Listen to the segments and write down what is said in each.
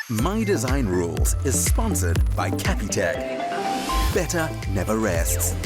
My Design Rules is sponsored by Capitec. Better never rests.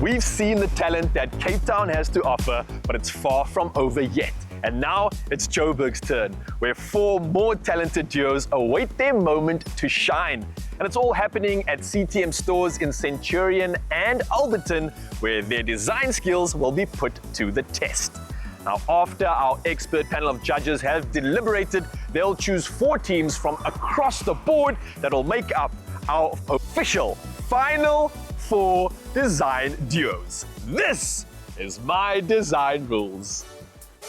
We've seen the talent that Cape Town has to offer, but it's far from over yet. And now it's Joburg's turn, where 4 more talented duos await their moment to shine. And it's all happening at CTM stores in Centurion and Alberton, where their design skills will be put to the test. Now, after our expert panel of judges have deliberated, they'll choose 4 teams from across the board that will make up our official final 4 design duos. This is My Design Rules.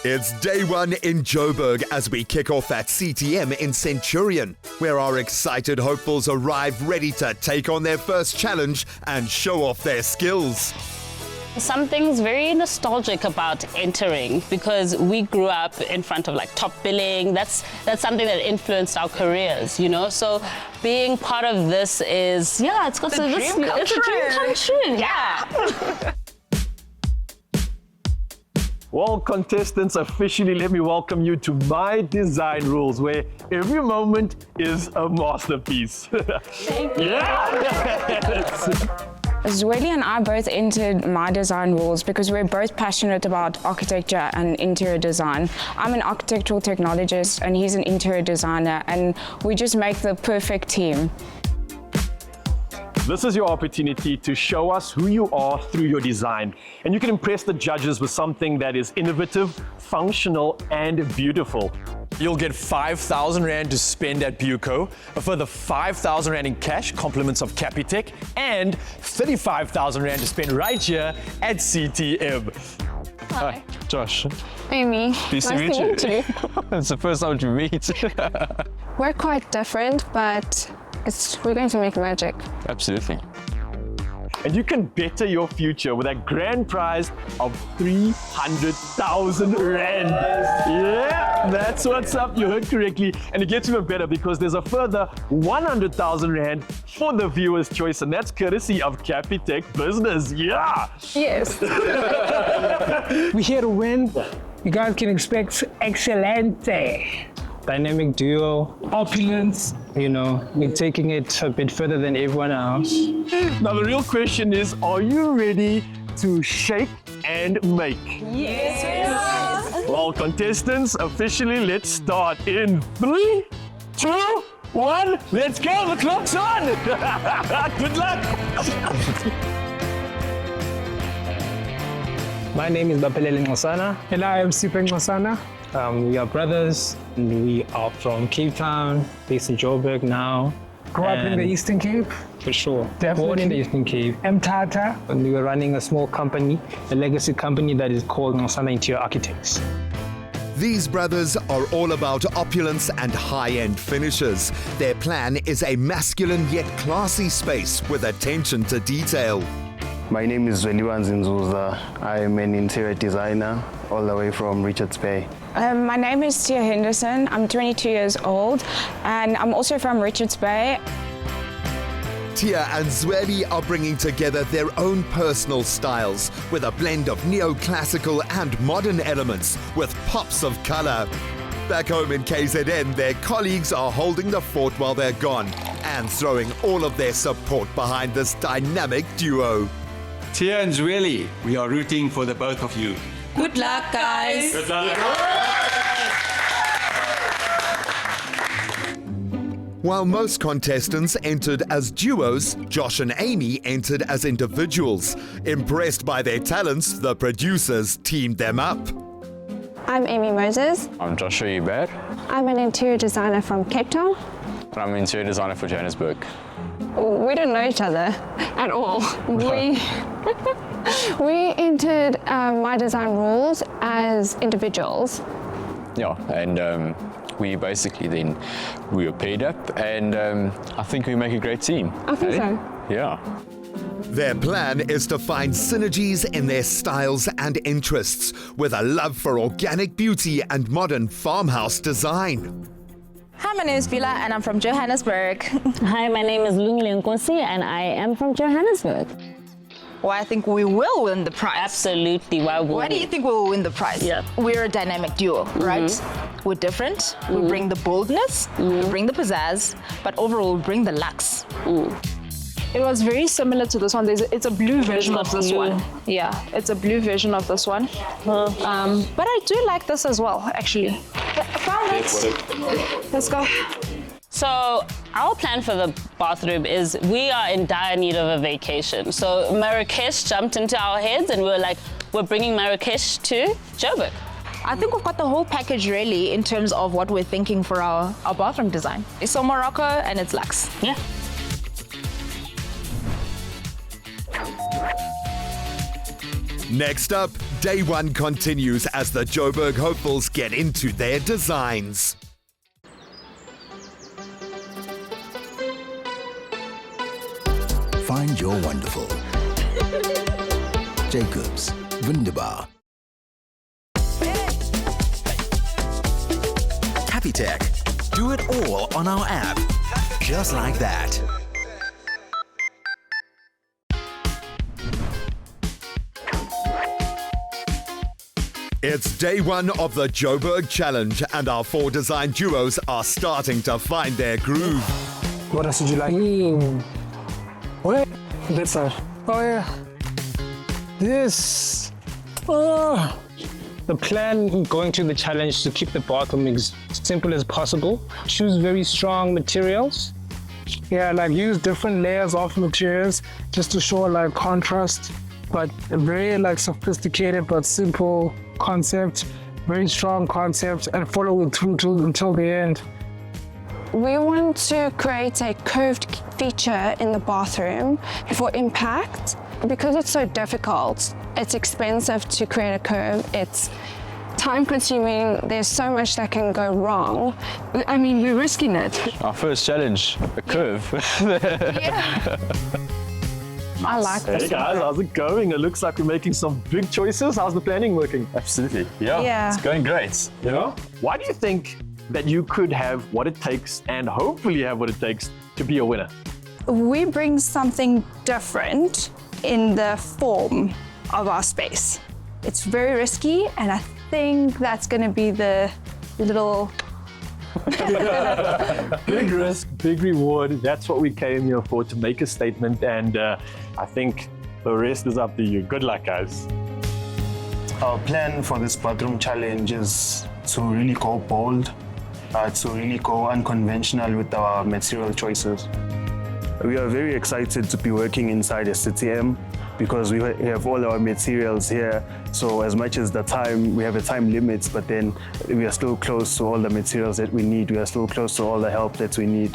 It's day 1 in Joburg as we kick off at CTM in Centurion, where our excited hopefuls arrive ready to take on their first challenge and show off their skills. Something's very nostalgic about entering because we grew up in front of like top billing. That's something that influenced our careers, you know. So being part of this is it's got a dream come true. Yeah. Well, contestants, officially let me welcome you to My Design Rules, where every moment is a masterpiece. Thank you. Zweli and I both entered My Design Rules because we're both passionate about architecture and interior design. I'm an architectural technologist and he's an interior designer, and we just make the perfect team. This is your opportunity to show us who you are through your design. And you can impress the judges with something that is innovative, functional, and beautiful. You'll get 5,000 Rand to spend at Buco, a further 5,000 Rand in cash, compliments of Capitec, and 35,000 Rand to spend right here at CTM. Hi, Josh. Amy, Nice to meet you. It's the first time we meet. We're quite different, but we're going to make magic. Absolutely. And you can better your future with a grand prize of 300,000 Rand. Yeah, that's what's up. You heard correctly. And it gets even better because there's a further 100,000 Rand for the viewer's choice. And that's courtesy of Capitec Business. Yeah. Yes. We're here to win. You guys can expect excelente. Dynamic duo, opulence, you know, we're taking it a bit further than everyone else. Now the real question is, are you ready to shake and make? Yes. Well, contestants, officially let's start in 3, 2, 1, let's go, the clock's on! Good luck! My name is Bapelele Ngosana. And I am Sipe Ngosana. We are brothers, and we are from Cape Town, based in Joburg now. Grew up in the Eastern Cape? For sure. Definitely. Born in the Eastern Cape. Mthatha. And we were running a small company, a legacy company that is called Ngosana Interior Architects. These brothers are all about opulence and high-end finishes. Their plan is a masculine yet classy space with attention to detail. My name is Zweli Nzuza. I am an interior designer all the way from Richards Bay. My name is Tia Henderson. I'm 22 years old and I'm also from Richards Bay. Tia and Zweli are bringing together their own personal styles with a blend of neoclassical and modern elements with pops of color. Back home in KZN, their colleagues are holding the fort while they're gone and throwing all of their support behind this dynamic duo. Tia and Zweli, we are rooting for the both of you. Good luck, guys. Good luck. While most contestants entered as duos, Josh and Amy entered as individuals. Impressed by their talents, the producers teamed them up. I'm Amy Moses. I'm Joshua Hubert. I'm an interior designer from Cape Town. And I'm an interior designer for Johannesburg. We don't know each other at all. We entered My Design Rules as individuals. Yeah, and we basically then, we were paired up, and I think we make a great team. I think so. Yeah. Their plan is to find synergies in their styles and interests with a love for organic beauty and modern farmhouse design. Hi, my name is Vila and I'm from Johannesburg. Hi, my name is Lungile Nkosi and I am from Johannesburg. why I think we will win the prize. Absolutely, why won't Why do you think we will win the prize? Yeah. We're a dynamic duo, right? We're different. We bring the boldness, we bring the pizzazz, but overall we bring the luxe. It was very similar to this one. It's a blue version of this one. Yeah, it's a blue version of this one. But I do like this as well, actually. Found it. Let's go. So our plan for the bathroom is we are in dire need of a vacation. So Marrakesh jumped into our heads and we were like, we're bringing Marrakesh to Joburg. I think we've got the whole package really in terms of what we're thinking for our bathroom design. It's all Morocco and it's luxe. Yeah. Next up, day one continues as the Joburg hopefuls get into their designs. Find your wonderful. Jacobs, wunderbar. Capitec. Do it all on our app. Just like that. It's day one of the Joburg Challenge, and our 4 design duos are starting to find their groove. What else would you like? What? That side. Oh yeah. This. Oh. The plan going to the challenge is to keep the bathroom as simple as possible. Choose very strong materials. Yeah, like use different layers of materials just to show like contrast, but a very like sophisticated but simple concept, very strong concept, and follow it through until the end. We want to create a curved feature in the bathroom for impact. Because it's so difficult, it's expensive to create a curve, it's time consuming, there's so much that can go wrong. I mean, we're risking it. Our first challenge, a curve. Yeah. I like this. Hey guys, how's it going? It looks like we're making some big choices. How's the planning working? Absolutely. Yeah, Yeah. it's going great. Yeah. Why do you think that you could have what it takes and hopefully have what it takes to be a winner? We bring something different in the form of our space. It's very risky, and I think that's going to be the little... Big risk, big reward. That's what we came here for, to make a statement, and I think the rest is up to you. Good luck, guys. Our plan for this bathroom challenge is to really go bold, to really go unconventional with our material choices. We are very excited to be working inside a CTM because we have all our materials here. So as much as the time, we have a time limit, but then we are still close to all the materials that we need. We are still close to all the help that we need.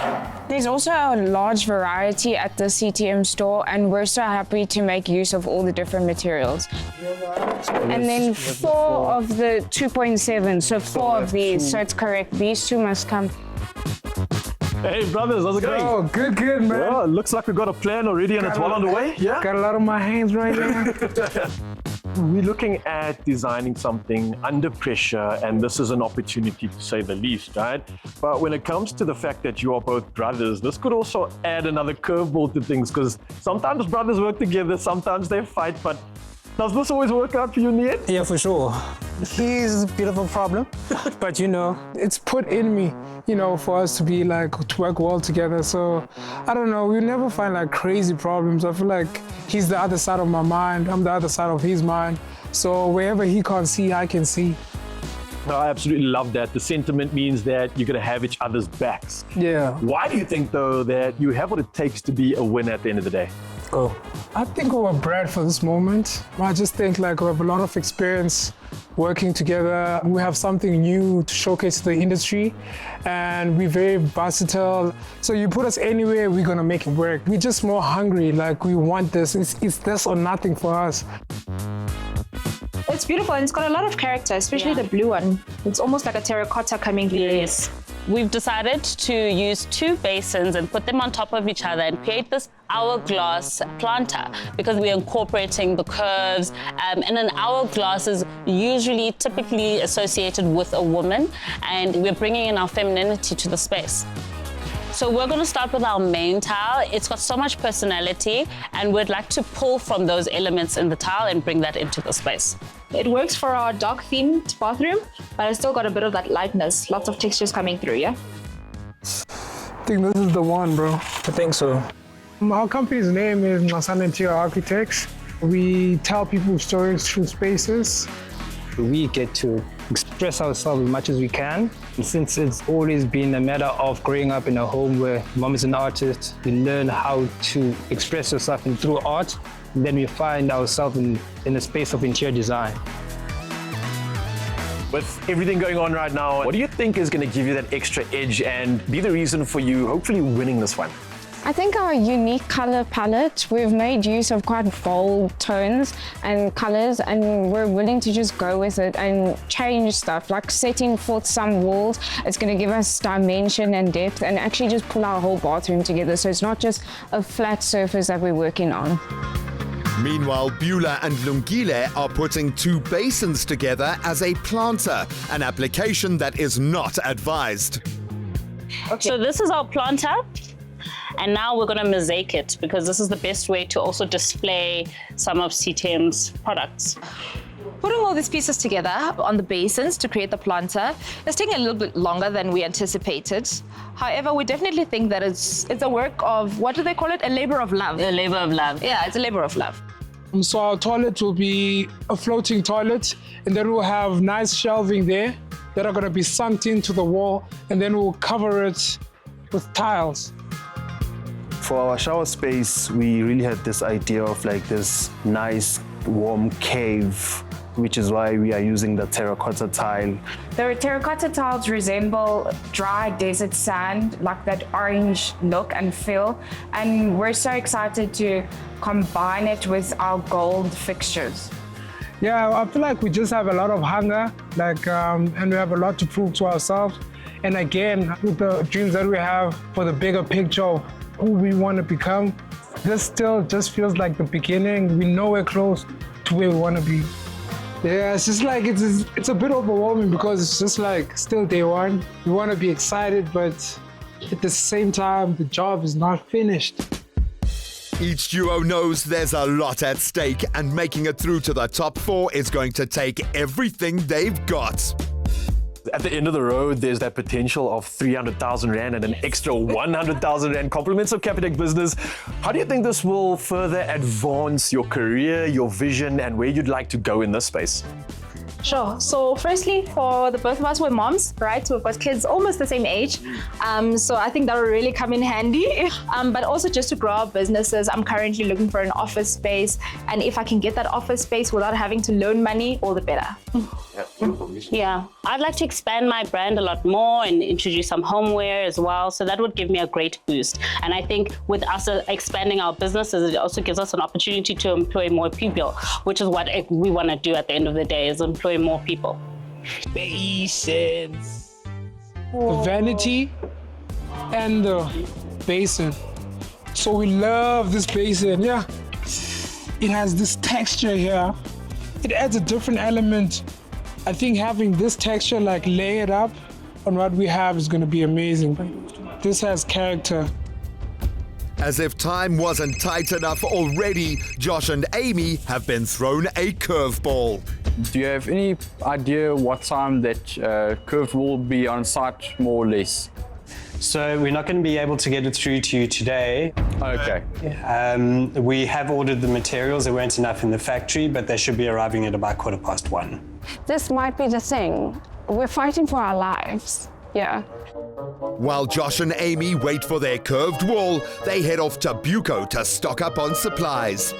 There's also a large variety at the CTM store, and we're so happy to make use of all the different materials. And then 4 of the 2.7, so 4 of these, so it's correct. These 2 must come. Hey brothers, how's it going? Oh, good, man. Yeah, looks like we've got a plan already and it's well on the way. Yeah. Got a lot on my hands right now. We're looking at designing something under pressure, and this is an opportunity to say the least, right? But when it comes to the fact that you are both brothers, this could also add another curveball to things, because sometimes brothers work together, sometimes they fight, but does this always work out for you in the end? Yeah, for sure. He's a bit of a problem, but you know, it's put in me, you know, for us to be like, to work well together. So I don't know, we never find like crazy problems. I feel like he's the other side of my mind, I'm the other side of his mind. So wherever he can't see, I can see. No, I absolutely love that. The sentiment means that you're going to have each other's backs. Yeah. Why do you think, though, that you have what it takes to be a winner at the end of the day? Oh, I think we were bred for this moment. I just think like we have a lot of experience working together. We have something new to showcase to the industry, and we're very versatile. So you put us anywhere, we're gonna make it work. We're just more hungry, like we want this. It's this or nothing for us. It's beautiful, and it's got a lot of character, especially the blue one. It's almost like a terracotta coming through. Yes. We've decided to use 2 basins and put them on top of each other and create this hourglass planter, because we're incorporating the curves, and an hourglass is usually typically associated with a woman, and we're bringing in our femininity to the space. So we're going to start with our main tile. It's got so much personality, and we'd like to pull from those elements in the tile and bring that into the space. It works for our dark themed bathroom, but it's still got a bit of that lightness, lots of textures coming through, yeah? I think this is the one, bro. I think so. Our company's name is Masana Interior Architects. We tell people stories through spaces. We get to express ourselves as much as we can. And since it's always been a matter of growing up in a home where mom is an artist, you learn how to express yourself through art, and then we find ourselves in a space of interior design. With everything going on right now, what do you think is going to give you that extra edge and be the reason for you hopefully winning this one? I think our unique color palette, we've made use of quite bold tones and colors, and we're willing to just go with it and change stuff, like setting forth some walls. It's going to give us dimension and depth and actually just pull our whole bathroom together, so it's not just a flat surface that we're working on. Meanwhile, Beulah and Lungile are putting 2 basins together as a planter, an application that is not advised. Okay. So this is our planter. And now we're going to mosaic it, because this is the best way to also display some of CTM's products. Putting all these pieces together on the basins to create the planter is taking a little bit longer than we anticipated. However, we definitely think that it's a work of, what do they call it? A labor of love. A labor of love. Yeah, it's a labor of love. So our toilet will be a floating toilet, and then we'll have nice shelving there that are going to be sunk into the wall, and then we'll cover it with tiles. For our shower space, we really had this idea of like this nice warm cave, which is why we are using the terracotta tile. The terracotta tiles resemble dry desert sand, like that orange look and feel. And we're so excited to combine it with our gold fixtures. Yeah, I feel like we just have a lot of hunger, and we have a lot to prove to ourselves. And again, with the dreams that we have for the bigger picture of who we want to become, this still just feels like the beginning. We're nowhere close to where we want to be. Yeah, it's just like, it's a bit overwhelming because it's just like still day one. We want to be excited, but at the same time, the job is not finished. Each duo knows there's a lot at stake, and making it through to the top 4 is going to take everything they've got. At the end of the road, there's that potential of 300,000 Rand and an extra 100,000 Rand compliments of Capitec Business. How do you think this will further advance your career, your vision, and where you'd like to go in this space? Sure. So firstly, for the both of us, we're moms, right? So we've got kids almost the same age. So I think that will really come in handy. But also just to grow our businesses, I'm currently looking for an office space. And if I can get that office space without having to loan money, all the better. Yeah, I'd like to expand my brand a lot more and introduce some homeware as well. So that would give me a great boost. And I think with us expanding our businesses, it also gives us an opportunity to employ more people, which is what we want to do at the end of the day, is employ more people. Basins. The vanity and the basin. So we love this basin, yeah. It has this texture here. It adds a different element. I think having this texture like layered up on what we have is going to be amazing. This has character. As if time wasn't tight enough already, Josh and Amy have been thrown a curveball. Do you have any idea what time that curved wall will be on site, more or less? So we're not going to be able to get it through to you today. Okay. We have ordered the materials. There weren't enough in the factory, but they should be arriving at about 1:15. This might be the thing. We're fighting for our lives. Yeah. While Josh and Amy wait for their curved wall, they head off to Buco to stock up on supplies.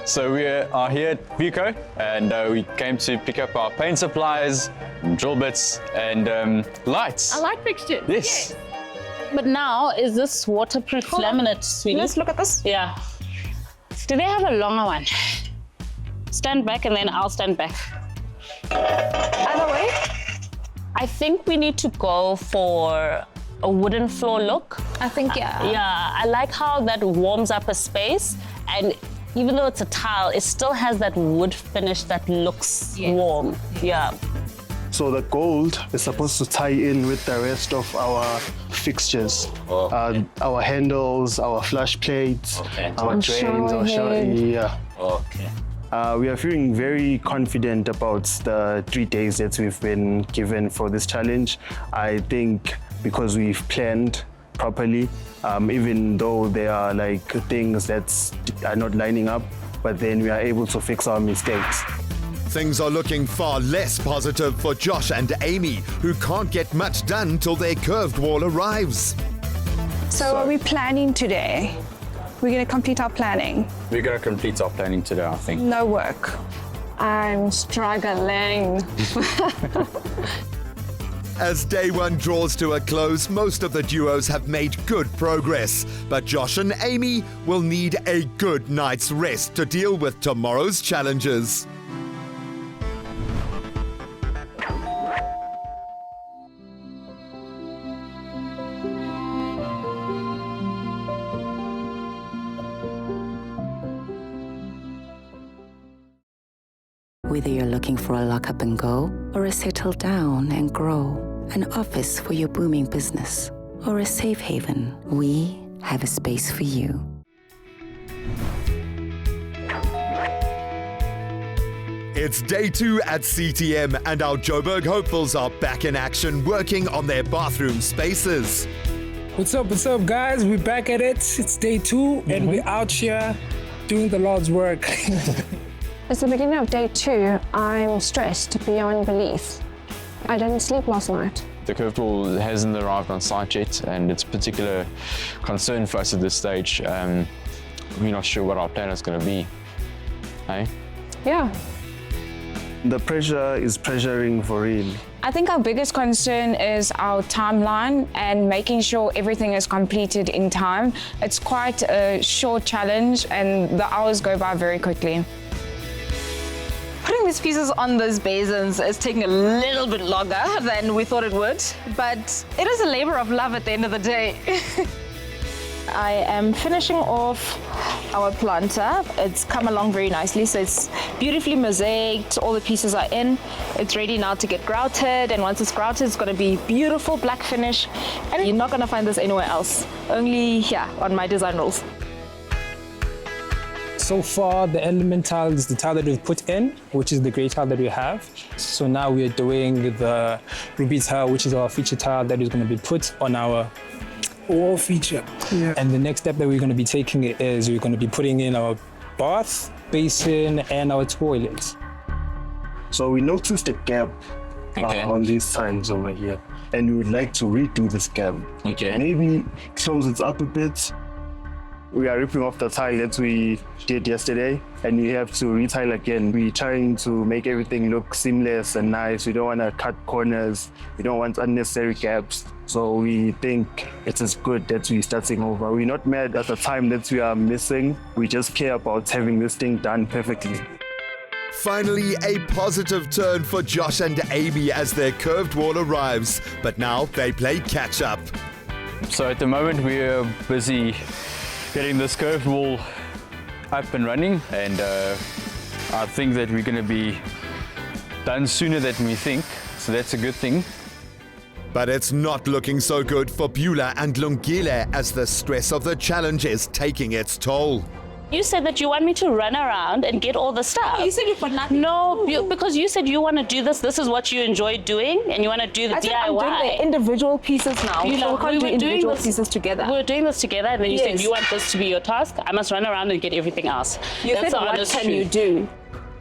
So we are here at Buco, and we came to pick up our paint supplies, drill bits, and lights. A light fixture. Yes. But now, is this waterproof laminate, sweetie? Let's look at this. Yeah. Do they have a longer one? Stand back and then I'll stand back. Either way? I think we need to go for a wooden floor look. I think, yeah. Yeah, I like how that warms up a space, and even though it's a tile, it still has that wood finish that looks warm. Yeah. So the gold is supposed to tie in with the rest of our fixtures. Our handles, our flush plates, our drains, our shower. Yeah. Okay. We are feeling very confident about the 3 days that we've been given for this challenge. I think because we've planned properly, even though there are like things that are not lining up, but then we are able to fix our mistakes. Things are looking far less positive for Josh and Amy, who can't get much done till their curved wall arrives. So are we planning today? We're going to complete our planning. We're going to complete our planning today, I think. No work. I'm struggling. As day one draws to a close, most of the duos have made good progress, but Josh and Amy will need a good night's rest to deal with tomorrow's challenges. Whether you're looking for a lock up and go, or a settle down and grow, an office for your booming business, or a safe haven, we have a space for you. It's day 2 at CTM, and our Joburg hopefuls are back in action working on their bathroom spaces. What's up, guys? We're back at it. It's day 2, and we're out here doing the Lord's work. It's the beginning of day 2. I'm stressed beyond belief. I didn't sleep last night. The curved wall hasn't arrived on site yet, and it's a particular concern for us at this stage. We're not sure what our plan is going to be. Hey? Yeah. The pressure is pressuring for real. I think our biggest concern is our timeline and making sure everything is completed in time. It's quite a short challenge and the hours go by very quickly. Putting these pieces on those basins is taking a little bit longer than we thought it would, but it is a labor of love at the end of the day. I am finishing off our planter. It's come along very nicely, so it's beautifully mosaicked, all the pieces are in. It's ready now to get grouted, and once it's grouted, it's going to be beautiful black finish, and you're not going to find this anywhere else, only here on my design rules. So far, the element tile is the tile that we've put in, which is the grey tile that we have. So now we are doing the ruby tile, which is our feature tile that is going to be put on our wall feature. Yeah. And the next step that we're going to be taking is we're going to be putting in our bath, basin, and our toilets. So we noticed a gap on these tiles over here, and we would like to redo this gap. Okay. Maybe close it up a bit. We are ripping off the tile that we did yesterday, and we have to retile again. We're trying to make everything look seamless and nice. We don't want to cut corners. We don't want unnecessary gaps. So we think it is good that we're starting over. We're not mad at the time that we are missing. We just care about having this thing done perfectly. Finally, a positive turn for Josh and Amy as their curved wall arrives, but now they play catch up. So at the moment we're busy getting this curved wall up and running, and I think that we're going to be done sooner than we think, so that's a good thing. But it's not looking so good for Beulah and Lungile as the stress of the challenge is taking its toll. You said that you want me to run around and get all the stuff. You said you've got nothing. No, because you said you want to do this. This is what you enjoy doing, and you want to do the DIY. I'm doing the individual pieces now. You know, we can't do individual pieces together. We're doing this together, and then you said you want this to be your task. I must run around and get everything else. You said, what can you do?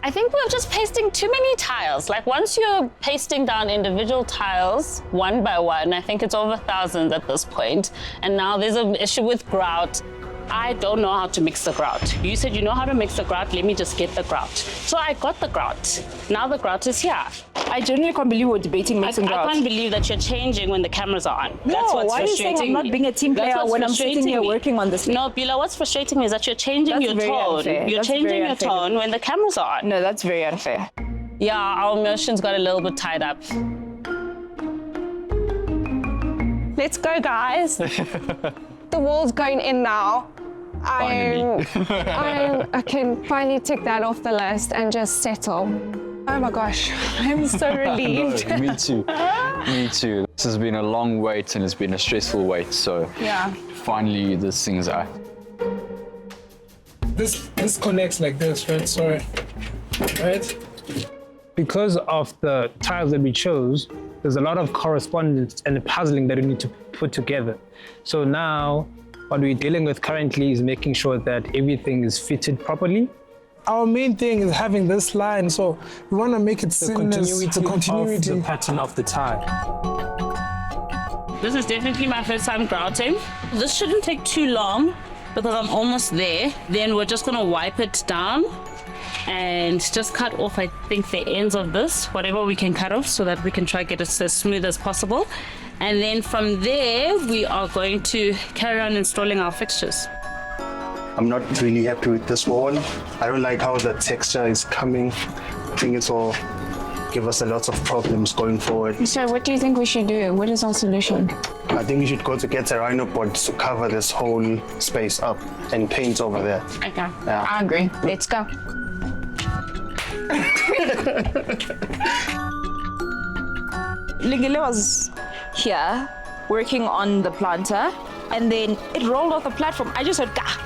I think we're just pasting too many tiles. Like once you're pasting down individual tiles one by one, I think it's over thousands at this point. And now there's an issue with grout. I don't know how to mix the grout. You said you know how to mix the grout, let me just get the grout. So I got the grout. Now the grout is here. I genuinely can't believe we're debating mixing grout. I can't believe that you're changing when the cameras are on. No, that's what's why are you saying I'm not being a team player when I'm sitting here working on this? No, Beulah, what's frustrating me is that you're changing your tone. Unfair. You're changing your tone when the cameras are on. No, that's very unfair. Yeah, our emotions got a little bit tied up. Let's go, guys. The wall's going in now. I can finally tick that off the list and just settle. Oh my gosh, I'm so relieved. No, me too. Me too. This has been a long wait and it's been a stressful wait. So Yeah. finally this thing's out. This connects like this, right? Sorry. Right? Because of the tiles that we chose, there's a lot of correspondence and puzzling that we need to put together. So now what we're dealing with currently is making sure that everything is fitted properly. Our main thing is having this line, so we want to make it seamless. The continuity of the pattern of the tile. This is definitely my first time grouting. This shouldn't take too long because I'm almost there. Then we're just gonna wipe it down and just cut off, I think, the ends of this, whatever we can cut off, so that we can try to get it as smooth as possible. And then from there, we are going to carry on installing our fixtures. I'm not really happy with this wall. I don't like how the texture is coming. I think it will give us a lot of problems going forward. So what do you think we should do? What is our solution? I think we should go to get a rhino board to cover this whole space up and paint over there. Okay, Yeah. I agree. Let's go. Lingile was here working on the planter, and then it rolled off the platform. I just heard gah.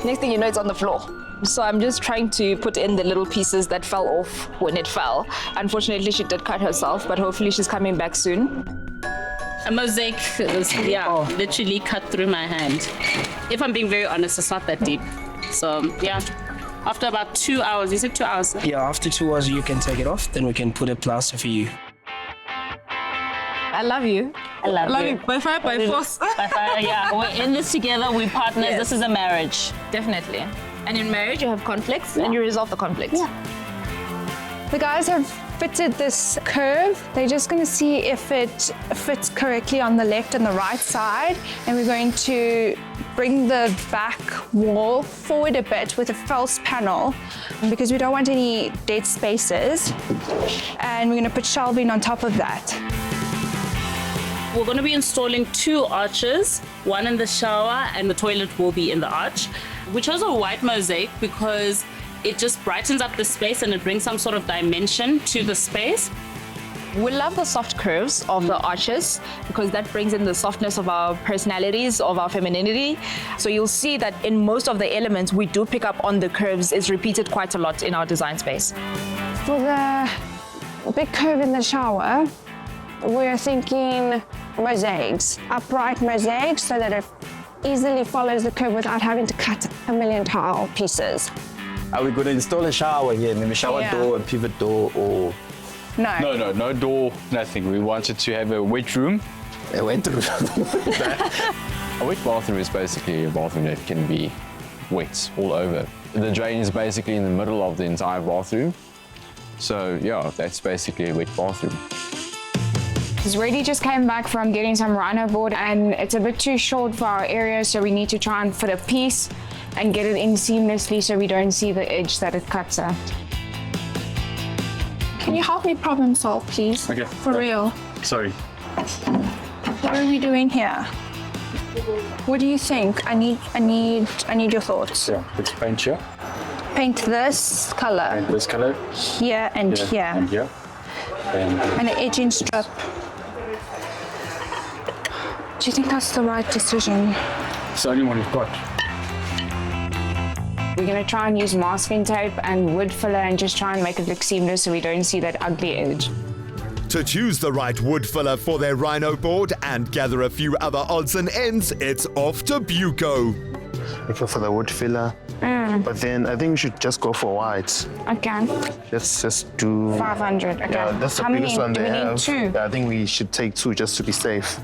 Next thing you know, it's on the floor. So I'm just trying to put in the little pieces that fell off when it fell. Unfortunately, she did cut herself, but hopefully she's coming back soon. A mosaic is, literally cut through my hand. If I'm being very honest, it's not that deep. So, yeah. After about 2 hours, you said 2 hours? Yeah, after 2 hours you can take it off, then we can put a plaster for you. I love you. I love you. By fire, by force. By fire, yeah. We're in this together, we're partners. Yes. This is a marriage. Definitely. And in marriage, you have conflicts and you resolve the conflicts. The guys have fitted this curve. They're just going to see if it fits correctly on the left and the right side. And we're going to bring the back wall forward a bit with a false panel because we don't want any dead spaces. And we're going to put shelving on top of that. We're going to be installing 2 arches, one in the shower and the toilet will be in the arch. We chose a white mosaic because it just brightens up the space and it brings some sort of dimension to the space. We love the soft curves of the arches because that brings in the softness of our personalities, of our femininity. So you'll see that in most of the elements we do pick up on the curves. It's repeated quite a lot in our design space. For the big curve in the shower, we're thinking mosaics, upright mosaics, so that it easily follows the curve without having to cut a million tile pieces. Are we going to install a shower here? Maybe a shower door, a pivot door, or... No. No door, nothing. We wanted to have a wet room. A wet room? A wet bathroom is basically a bathroom that can be wet all over. The drain is basically in the middle of the entire bathroom. So yeah, that's basically a wet bathroom. Reddy just came back from getting some rhino board and it's a bit too short for our area, so we need to try and fit a piece and get it in seamlessly so we don't see the edge that it cuts at. Can you help me problem solve, please? Okay. For real. Sorry. What are we doing here? What do you think? I need your thoughts. Yeah, let's paint here. Paint this color. And this color. Here and here. And here. And an edging strip. Do you think that's the right decision? It's the only one we've got. We're going to try and use masking tape and wood filler and just try and make it look seamless so we don't see that ugly edge. To choose the right wood filler for their rhino board and gather a few other odds and ends, it's off to Buco. Looking for the wood filler. But then I think we should just go for white. Okay. Let's just do 500. Okay. Yeah, that's the How biggest many? one Do they we need have. 2? Yeah, I think we should take 2 just to be safe.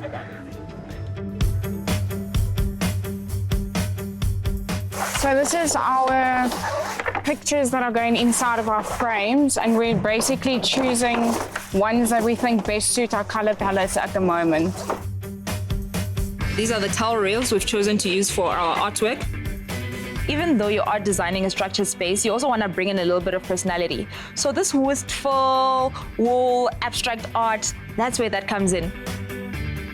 So this is our pictures that are going inside of our frames, and we're basically choosing ones that we think best suit our color palettes at the moment. These are the towel rails we've chosen to use for our artwork. Even though you are designing a structured space, you also want to bring in a little bit of personality. So this wistful, wall, abstract art, that's where that comes in.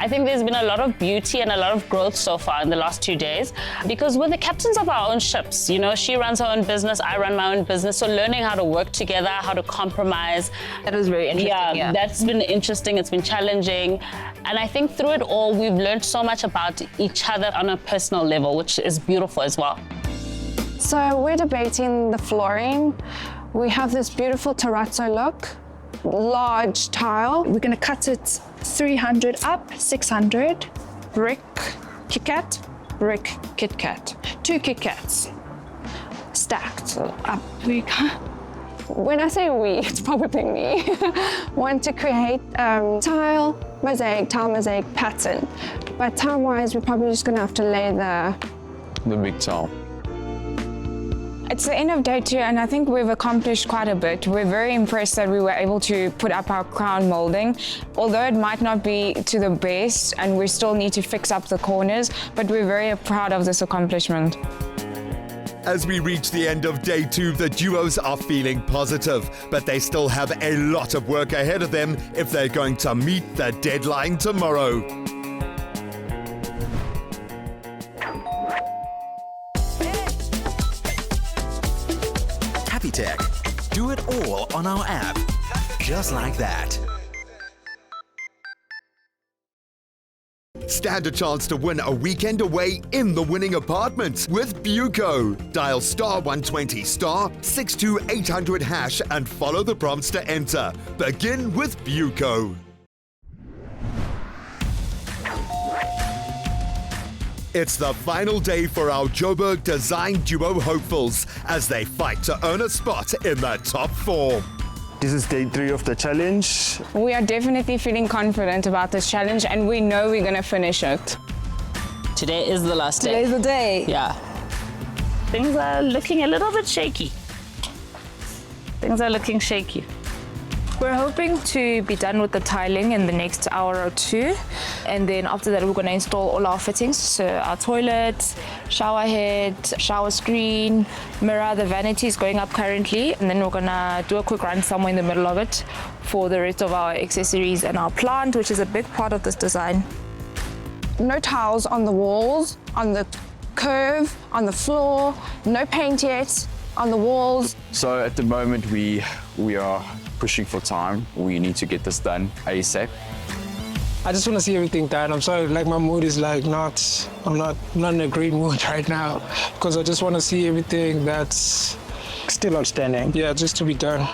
I think there's been a lot of beauty and a lot of growth so far in the last 2 days because we're the captains of our own ships. You know, she runs her own business, I run my own business. So learning how to work together, how to compromise. That was very interesting. Yeah, that's been interesting. It's been challenging. And I think through it all, we've learned so much about each other on a personal level, which is beautiful as well. So we're debating the flooring. We have this beautiful terrazzo look, large tile. We're going to cut it 300 up, 600. Brick Kit Kat, brick Kit Kat. 2 Kit Kats stacked up. When I say we, it's probably me. Want to create tile mosaic pattern. But time-wise, we're probably just going to have to lay The big tile. It's the end of day 2 and I think we've accomplished quite a bit. We're very impressed that we were able to put up our crown molding. Although it might not be to the best and we still need to fix up the corners, but we're very proud of this accomplishment. As we reach the end of day 2, the duos are feeling positive, but they still have a lot of work ahead of them if they're going to meet the deadline tomorrow. Capitec. Do it all on our app. Just like that. Stand a chance to win a weekend away in the winning apartment with Buco. Dial *120 *62800# and follow the prompts to enter. Begin with Buco. It's the final day for our Joburg design duo hopefuls as they fight to earn a spot in the top 4. This is day 3 of the challenge. We are definitely feeling confident about this challenge and we know we're going to finish it. Today is the last day. Today's the day. Yeah. Things are looking a little bit shaky. Things are looking shaky. We're hoping to be done with the tiling in the next hour or 2. And then after that, we're going to install all our fittings. So our toilet, shower head, shower screen, mirror, the vanity is going up currently. And then we're going to do a quick run somewhere in the middle of it for the rest of our accessories and our plant, which is a big part of this design. No tiles on the walls, on the curve, on the floor, no paint yet on the walls. So at the moment we are pushing for time. We need to get this done ASAP. I just want to see everything done. I'm sorry, like my mood is like I'm not in a great mood right now because I just want to see everything that's Still outstanding. Yeah, just to be done.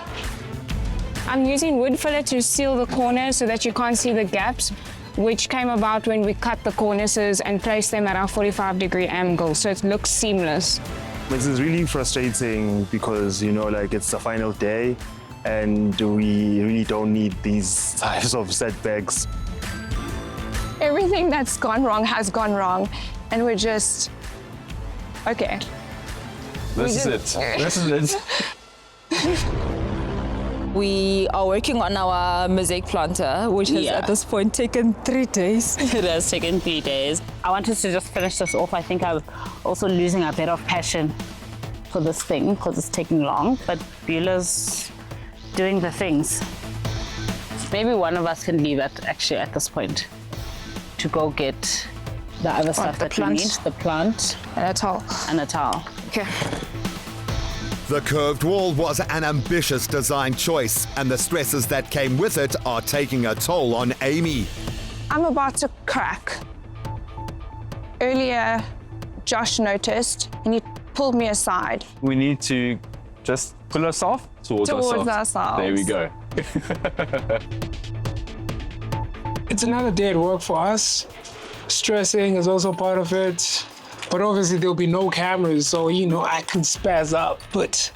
I'm using wood filler to seal the corners so that you can't see the gaps, which came about when we cut the cornices and placed them at our 45-degree angle, so it looks seamless. This is really frustrating because, you know, like it's the final day and we really don't need these types of setbacks. Everything that's gone wrong has gone wrong, and we're just, okay. This is it. We are working on our mosaic planter, which has at this point taken 3 days. It has taken 3 days. I wanted to just finish this off. I think I'm also losing a bit of passion for this thing because it's taking long, but Beulah's doing the things. Maybe one of us can leave actually at this point to go get the other stuff that we need, the plant and a towel. Okay. The curved wall was an ambitious design choice, and the stresses that came with it are taking a toll on Amy. I'm about to crack. Earlier, Josh noticed and he pulled me aside. We need to just pull ourselves towards ourselves. There we go. It's another day at work for us. Stressing is also part of it. But obviously there'll be no cameras, so you know I can spaz up, but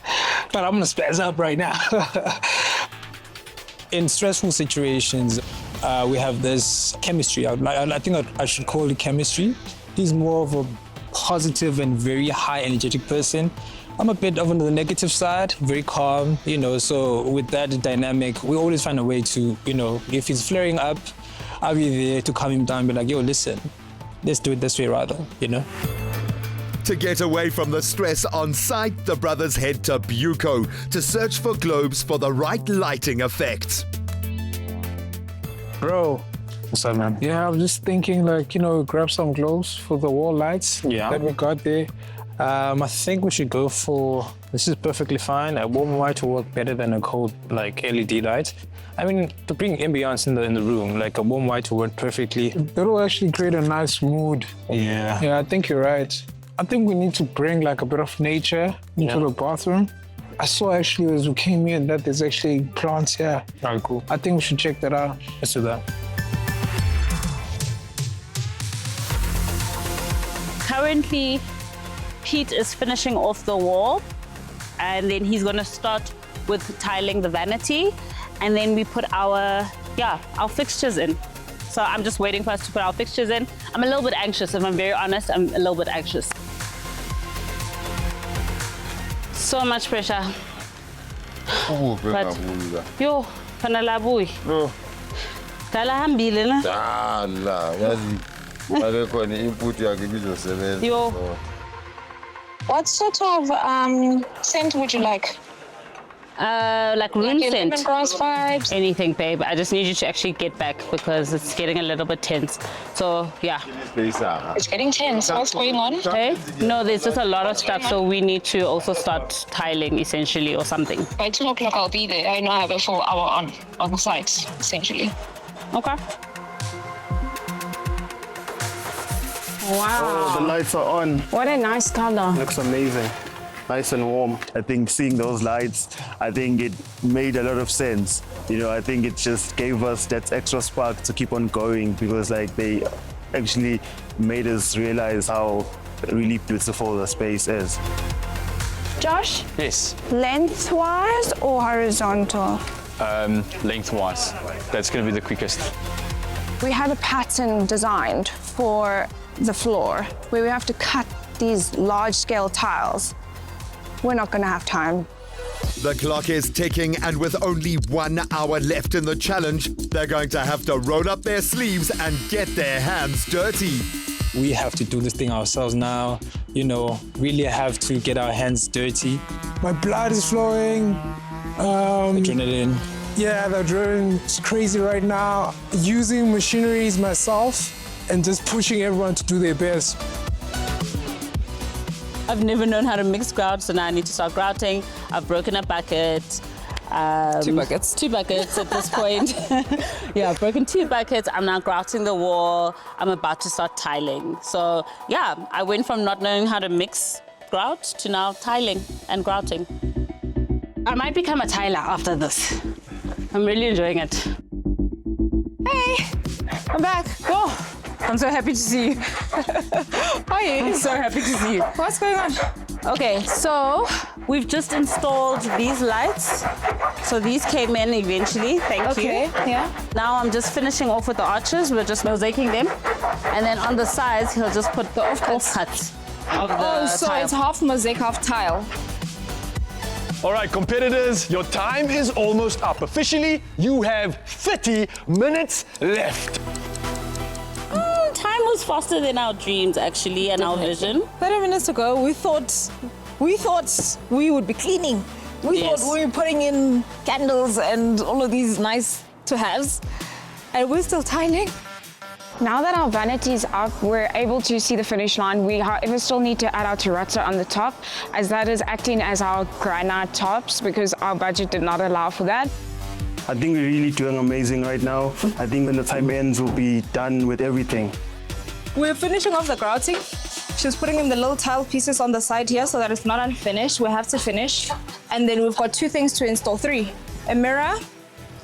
I'm gonna spaz up right now. In stressful situations, we have this chemistry. I think I should call it chemistry. He's more of a positive and very high energetic person. I'm a bit on the negative side, very calm, you know, so with that dynamic, we always find a way to, you know, if he's flaring up, I'll be there to calm him down, be like, yo, listen, let's do it this way rather, you know? To get away from the stress on site, the brothers head to Buco to search for globes for the right lighting effect. Bro, What's up, man? Yeah, I was just thinking, like, grab some globes for the wall lights that we got there. I think we should go for, this is perfectly fine. A warm white will work better than a cold, like, LED light. I mean, to bring ambience in the room, like a warm white will work perfectly. That'll actually create a nice mood. Yeah. Yeah, I think you're right. I think we need to bring like a bit of nature into the bathroom. I saw actually as we came in that there's actually plants here. Oh, cool. I think we should check that out. Let's do that. Currently, Pete is finishing off the wall, and then he's gonna start with tiling the vanity, and then we put our fixtures in. So I'm just waiting for us to put our fixtures in. I'm a little bit anxious, if I'm very honest, I'm a little bit anxious. So much pressure. But, yo, panalabui. No. Dala hambile na. Dala, yazi. Ake khona input yakhe ibizosebenza. Yo. What sort of scent would you like? Like room scent. Lemongrass vibes. Anything, babe. I just need you to actually get back because it's getting a little bit tense. So, yeah. It's getting tense. What's going on? Okay. No, there's just a lot of stuff, so we need to also start tiling, essentially, or something. By 2 o'clock, I'll be there. I know I have a full hour on site, essentially. Okay. Wow. Oh, the lights are on. What a nice color. Looks amazing. Nice and warm. I think seeing those lights, I think it made a lot of sense. I think it just gave us that extra spark to keep on going because like they actually made us realize how really beautiful the space is. Josh? Yes. Lengthwise or horizontal? Lengthwise. That's going to be the quickest. We had a pattern designed for the floor where we have to cut these large-scale tiles. We're not going to have time. The clock is ticking, and with only 1 hour left in the challenge, they're going to have to roll up their sleeves and get their hands dirty. We have to do this thing ourselves now, really have to get our hands dirty. My blood is flowing. Adrenaline. Yeah, the adrenaline is crazy right now. Using machineries myself and just pushing everyone to do their best. I've never known how to mix grout, so now I need to start grouting. I've broken a bucket. 2 buckets. 2 buckets at this point. Yeah, I've broken 2 buckets. I'm now grouting the wall. I'm about to start tiling. So yeah, I went from not knowing how to mix grout to now tiling and grouting. I might become a tiler after this. I'm really enjoying it. Hey, I'm back. Oh, I'm so happy to see you. How are you? I'm so happy to see you. What's going on? Okay, so we've just installed these lights. So these came in eventually, thank you. Okay, yeah. Now I'm just finishing off with the arches. We're just mosaicing them. And then on the sides, he'll just put the offcuts of the so tile. it's half mosaic, half tile. All right, competitors, your time is almost up. Officially, you have 30 minutes left. Time was faster than our dreams, actually, and our vision. 30 minutes ago, we thought we would be cleaning. We thought we were putting in candles and all of these nice to-haves, and we're still tiling. Now that our vanity is up, we're able to see the finish line. We, however, still need to add our terrazzo on the top, as that is acting as our granite tops because our budget did not allow for that. I think we're really doing amazing right now. I think when the time ends, we'll be done with everything. We're finishing off the grouting. She's putting in the little tile pieces on the side here so that it's not unfinished. We have to finish. And then we've got 2 things to install, 3. A mirror,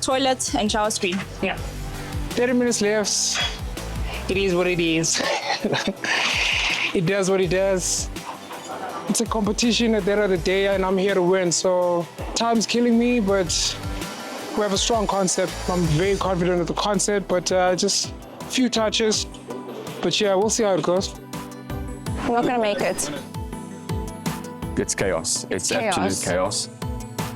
toilet, and shower screen. Yeah. 30 minutes left. It is what it is. It does what it does. It's a competition at the end of the day, and I'm here to win. So time's killing me, but we have a strong concept. I'm very confident of the concept, but just a few touches. But yeah, we'll see how it goes. We're not gonna make it. It's chaos. It's chaos. Absolute chaos.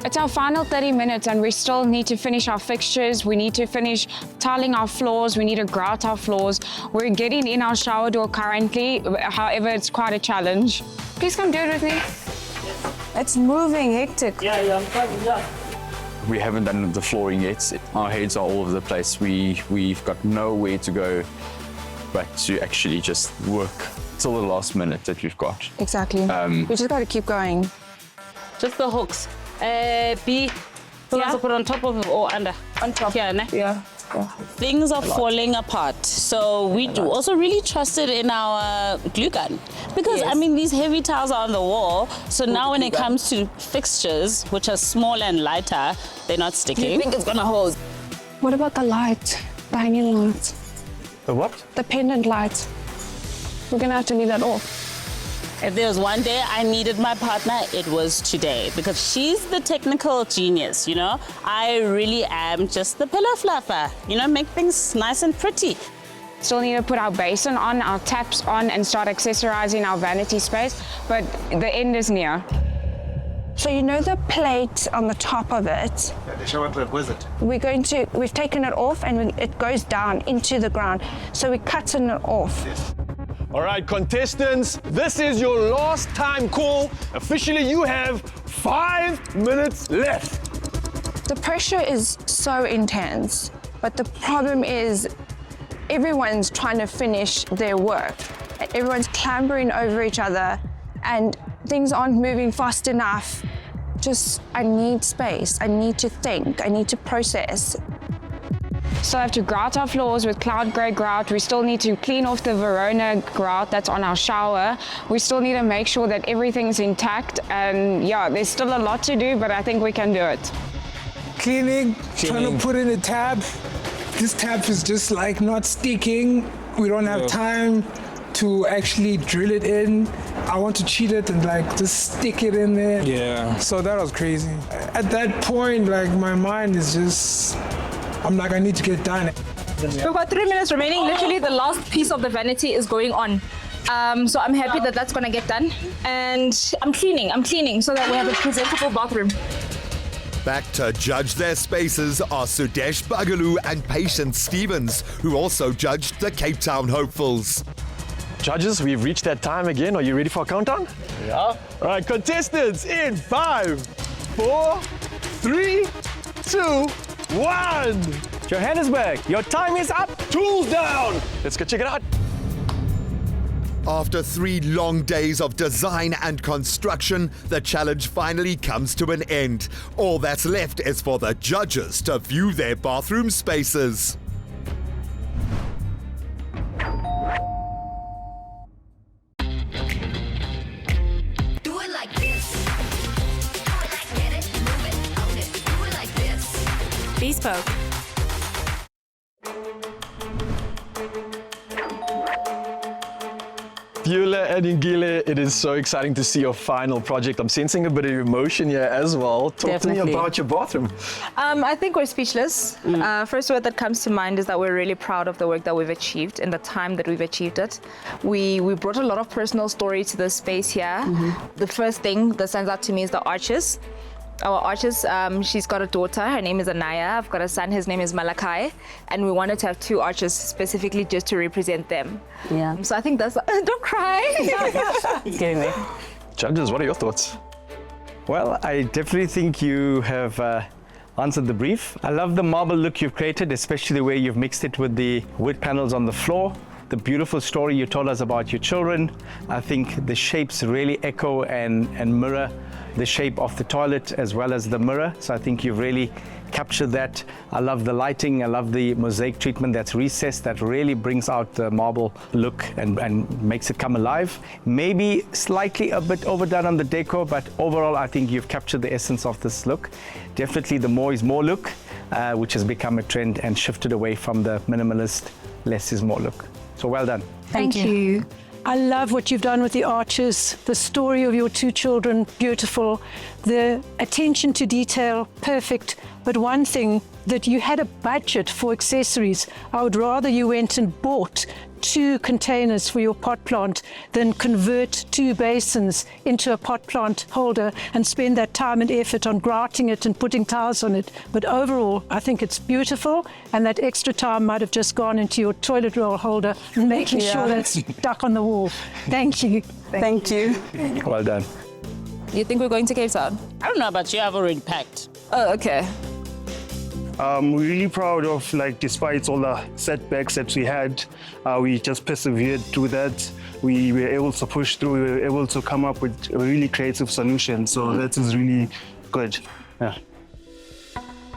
It's our final 30 minutes and we still need to finish our fixtures. We need to finish tiling our floors. We need to grout our floors. We're getting in our shower door currently. However, it's quite a challenge. Please come do it with me. It's moving hectic. Yeah, I'm coming, yeah. We haven't done the flooring yet. Our heads are all over the place. We've got nowhere to go but to actually just work till the last minute that we've got. Exactly. We just got to keep going. Just the hooks. B. Yeah. Put on top of it or under? On top. Yeah, ne? Yeah. Things are falling apart. So we also really trusted in our glue gun. Because, I mean, these heavy tiles are on the wall. So now when it comes to fixtures, which are small and lighter, they're not sticking. Do you think it's going to hold? What about the light? The hanging light? The what? The pendant light. We're going to have to leave that off. If there was one day I needed my partner, it was today. Because she's the technical genius, you know? I really am just the pillow fluffer. You know, make things nice and pretty. Still need to put our basin on, our taps on, and start accessorizing our vanity space, but the end is near. So you know the plate on the top of it? We've taken it off and it goes down into the ground. So we're cutting it off. All right, contestants, this is your last time call. Officially, you have 5 minutes left. The pressure is so intense, but the problem is everyone's trying to finish their work. Everyone's clambering over each other and things aren't moving fast enough. I need space. I need to think. I need to process. So I have to grout our floors with cloud grey grout. We still need to clean off the Verona grout that's on our shower. We still need to make sure that everything's intact. And yeah, there's still a lot to do, but I think we can do it. Cleaning. Trying to put in a tab. This tab is just like not sticking. We don't have time to actually drill it in. I want to cheat it and like just stick it in there. Yeah. So that was crazy. At that point, like my mind is just, I'm like, I need to get done. We've got 3 minutes remaining. Literally the last piece of the vanity is going on. So I'm happy that that's gonna get done. And I'm cleaning so that we have a presentable bathroom. Back to judge their spaces are Sudesh Bagalu and Patience Stevens, who also judged the Cape Town hopefuls. Judges, we've reached that time again. Are you ready for a countdown? Yeah. All right, contestants, in 5, 4, 3, 2, 1. Johannesburg, your time is up. Tools down. Let's go check it out. After 3 long days of design and construction, the challenge finally comes to an end. All that's left is for the judges to view their bathroom spaces. Bespoke. Beulah and Ngile, it is so exciting to see your final project. I'm sensing a bit of emotion here as well. Talk to me about your bathroom. I think we're speechless. First word that comes to mind is that we're really proud of the work that we've achieved and the time that we've achieved it. We brought a lot of personal story to this space here. The first thing that stands out to me is the arches. Our arches, she's got a daughter, her name is Anaya. I've got a son, his name is Malachi. And we wanted to have 2 arches specifically just to represent them. Yeah. So I think that's, don't cry. It's getting me. Judges, what are your thoughts? Well, I definitely think you have answered the brief. I love the marble look you've created, especially the way you've mixed it with the wood panels on the floor. The beautiful story you told us about your children. I think the shapes really echo and mirror the shape of the toilet as well as the mirror. So I think you've really captured that. I love the lighting. I love the mosaic treatment that's recessed, that really brings out the marble look and makes it come alive. Maybe slightly a bit overdone on the decor, but overall I think you've captured the essence of this look. Definitely the more is more look, which has become a trend and shifted away from the minimalist, less is more look. So well done. Thank you. I love what you've done with the arches, the story of your 2 children, beautiful. The attention to detail, perfect. But one thing, that you had a budget for accessories. I would rather you went and bought 2 containers for your pot plant than convert 2 basins into a pot plant holder and spend that time and effort on grouting it and putting tiles on it. But overall, I think it's beautiful, and that extra time might have just gone into your toilet roll holder and making sure that's stuck on the wall. Thank you. Thank you. Well done. You think we're going to Cape Town? I don't know about you, I've already packed. Oh, okay. We're really proud of, like, despite all the setbacks that we had, we just persevered through that. We were able to push through, we were able to come up with a really creative solution. So that is really good. Yeah.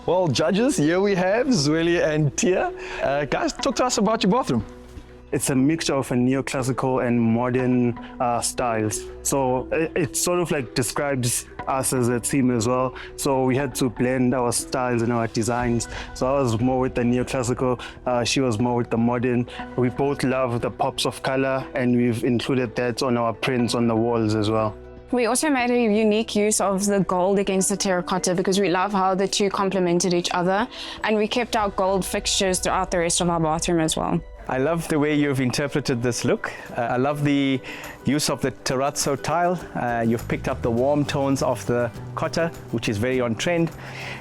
Well, judges, here we have Zweli and Tia. Guys, talk to us about your bathroom. It's a mixture of a neoclassical and modern styles. So it sort of like describes us as a team as well. So we had to blend our styles and our designs. So I was more with the neoclassical, she was more with the modern. We both love the pops of color, and we've included that on our prints on the walls as well. We also made a unique use of the gold against the terracotta because we love how the two complemented each other, and we kept our gold fixtures throughout the rest of our bathroom as well. I love the way you've interpreted this look. I love the use of the terrazzo tile. You've picked up the warm tones of the cotta, which is very on trend.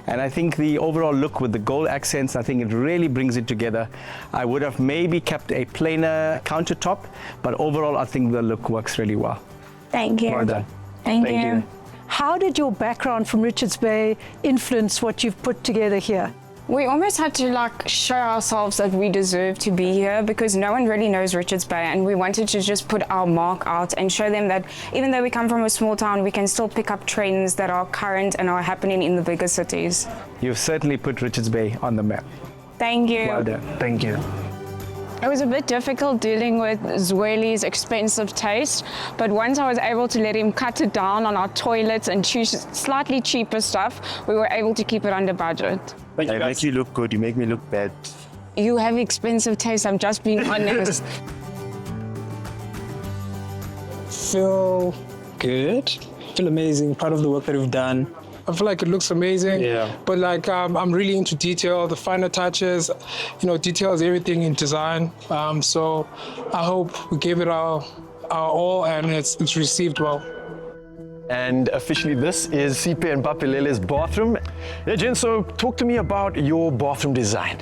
And I think the overall look with the gold accents, I think it really brings it together. I would have maybe kept a plainer countertop, but overall I think the look works really well. Thank you. Well done. Thank you. How did your background from Richards Bay influence what you've put together here? We almost had to like show ourselves that we deserve to be here because no one really knows Richards Bay, and we wanted to just put our mark out and show them that even though we come from a small town, we can still pick up trends that are current and are happening in the bigger cities. You've certainly put Richards Bay on the map. Thank you. Well done. Thank you. It was a bit difficult dealing with Zweli's expensive taste, but once I was able to let him cut it down on our toilets and choose slightly cheaper stuff, we were able to keep it under budget. I make you look good, you make me look bad. You have expensive taste, I'm just being honest. Feel good, feel amazing, proud of the work that we've done. I feel like it looks amazing. Yeah. But like I'm really into detail, the finer touches. You know, detail is everything in design. So I hope we gave it our all, and it's received well. And officially, this is Sipe and Papelele's bathroom. Yeah, Jen, so talk to me about your bathroom design.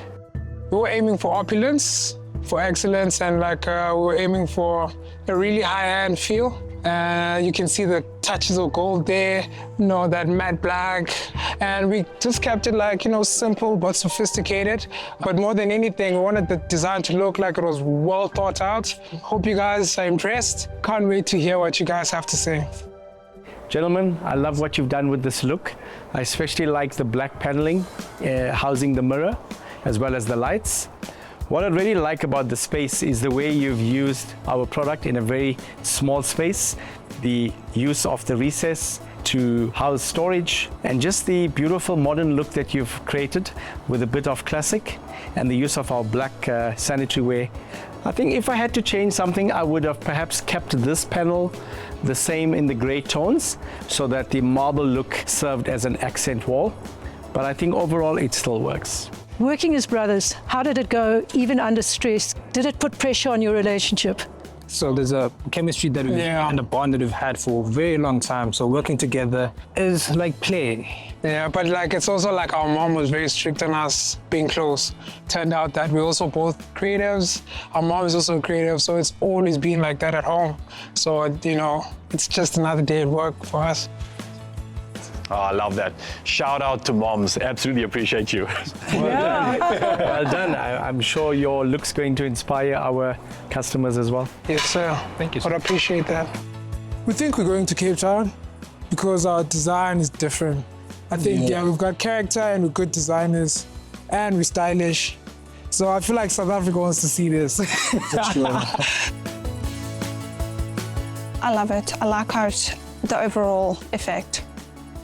We were aiming for opulence, for excellence, and like we were aiming for a really high-end feel. You can see the touches of gold there, you know, that matte black. And we just kept it like, you know, simple but sophisticated. But more than anything, we wanted the design to look like it was well thought out. Hope you guys are impressed. Can't wait to hear what you guys have to say. Gentlemen, I love what you've done with this look. I especially like the black paneling, housing the mirror, as well as the lights. What I really like about the space is the way you've used our product in a very small space, the use of the recess to house storage, and just the beautiful modern look that you've created with a bit of classic and the use of our black sanitary ware. I think if I had to change something, I would have perhaps kept this panel the same in the grey tones so that the marble look served as an accent wall. But I think overall it still works. Working as brothers, how did it go, even under stress? Did it put pressure on your relationship? So there's a chemistry that and a bond that we've had for a very long time. So working together is like play. Yeah, but like it's also like our mom was very strict on us being close. Turned out that we're also both creatives. Our mom is also creative, so it's always been like that at home. So, you know, it's just another day at work for us. Oh, I love that. Shout out to moms. Absolutely appreciate you. Well done. I'm sure your look's going to inspire our customers as well. Yes, sir. Thank you, But I appreciate that. We think we're going to Cape Town because our design is different. I think, yeah, we've got character and we're good designers and we're stylish. So I feel like South Africa wants to see this. That's true. I love it. I like how the overall effect.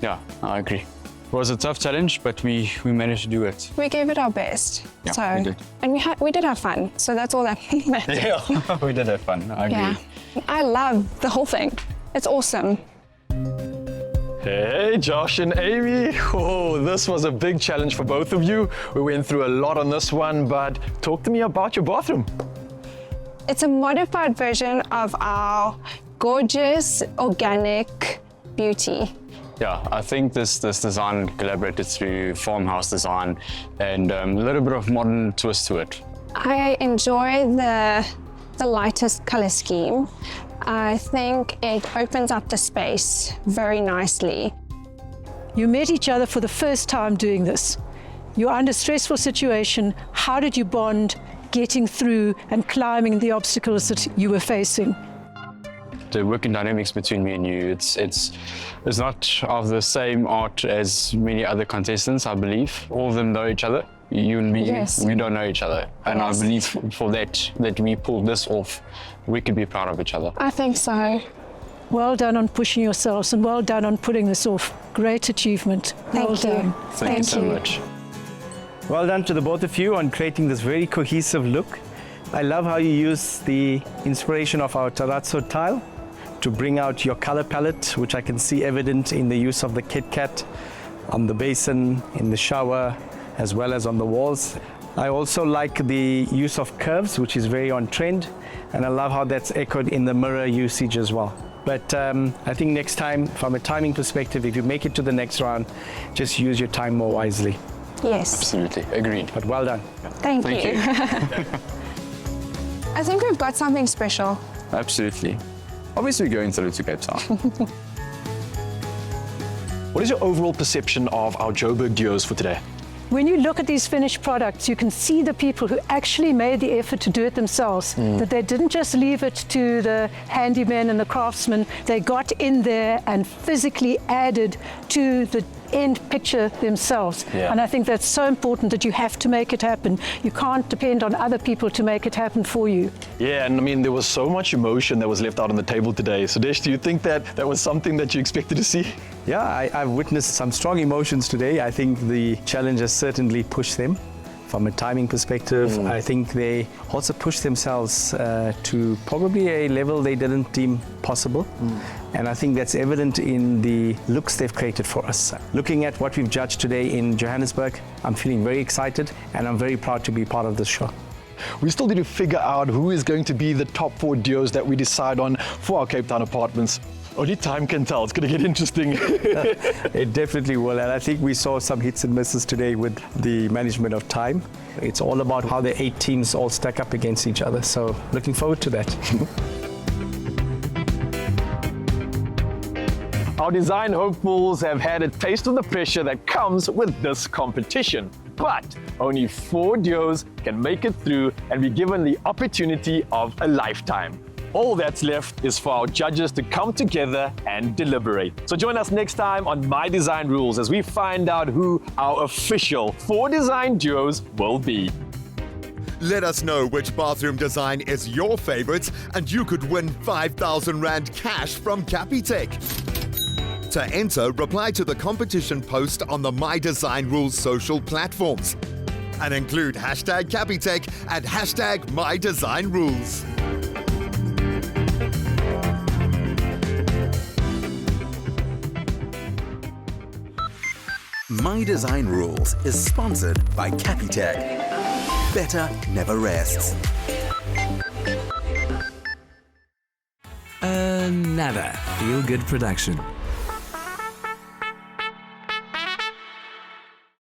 Yeah, I agree. It was a tough challenge, but we managed to do it. We gave it our best. Yeah, so, we did. And we did have fun. So that's all that matters. Yeah, we did have fun. I agree. Yeah. I love the whole thing. It's awesome. Hey, Josh and Amy. Oh, this was a big challenge for both of you. We went through a lot on this one, but talk to me about your bathroom. It's a modified version of our gorgeous, organic beauty. Yeah, I think this design collaborated through farmhouse design and a little bit of modern twist to it. I enjoy the lightest color scheme. I think it opens up the space very nicely. You met each other for the first time doing this. You're under a stressful situation. How did you bond getting through and climbing the obstacles that you were facing? The working dynamics between me and you, it's not of the same art as many other contestants, I believe. All of them know each other. You and me, Yes. we don't know each other. And Yes. I believe for that we pulled this off, we could be proud of each other. I think so. Well done on pushing yourselves and well done on pulling this off. Great achievement. Thank well you. done. Thank you so much. Well done to the both of you on creating this very cohesive look. I love how you use the inspiration of our terrazzo tile to bring out your color palette, which I can see evident in the use of the Kit Kat on the basin, in the shower, as well as on the walls. I also like the use of curves, which is very on trend, and I love how that's echoed in the mirror usage as well. But I think next time, from a timing perspective, if you make it to the next round, just use your time more wisely. Yes. Absolutely, agreed. But well done. Thank you. I think we've got something special. Absolutely. Obviously, we're going through to Cape Town. What is your overall perception of our Joburg duos for today? When you look at these finished products, you can see the people who actually made the effort to do it themselves, that they didn't just leave it to the handymen and the craftsmen. They got in there and physically added to the end picture themselves. Yeah. And I think that's so important, that you have to make it happen. You can't depend on other people to make it happen for you. Yeah, and I mean, there was so much emotion that was left out on the table today. Sudesh, do you think that was something that you expected to see? Yeah, I've witnessed some strong emotions today. I think the challenge has certainly pushed them. From a timing perspective, I think they also pushed themselves to probably a level they didn't deem possible. And I think that's evident in the looks they've created for us. Looking at what we've judged today in Johannesburg, I'm feeling very excited and I'm very proud to be part of this show. We still need to figure out who is going to be the top 4 duos that we decide on for our Cape Town apartments. Only time can tell. It's going to get interesting. It definitely will, and I think we saw some hits and misses today with the management of time. It's all about how the 8 teams all stack up against each other, so looking forward to that. Our design hopefuls have had a taste of the pressure that comes with this competition. But only 4 duos can make it through and be given the opportunity of a lifetime. All that's left is for our judges to come together and deliberate. So join us next time on My Design Rules as we find out who our official 4 design duos will be. Let us know which bathroom design is your favorite, and you could win 5,000 Rand cash from Capitec. To enter, reply to the competition post on the My Design Rules social platforms and include #Capitec and #MyDesignRules. My Design Rules is sponsored by Capitec. Better never rests. Nada. Feel Good production.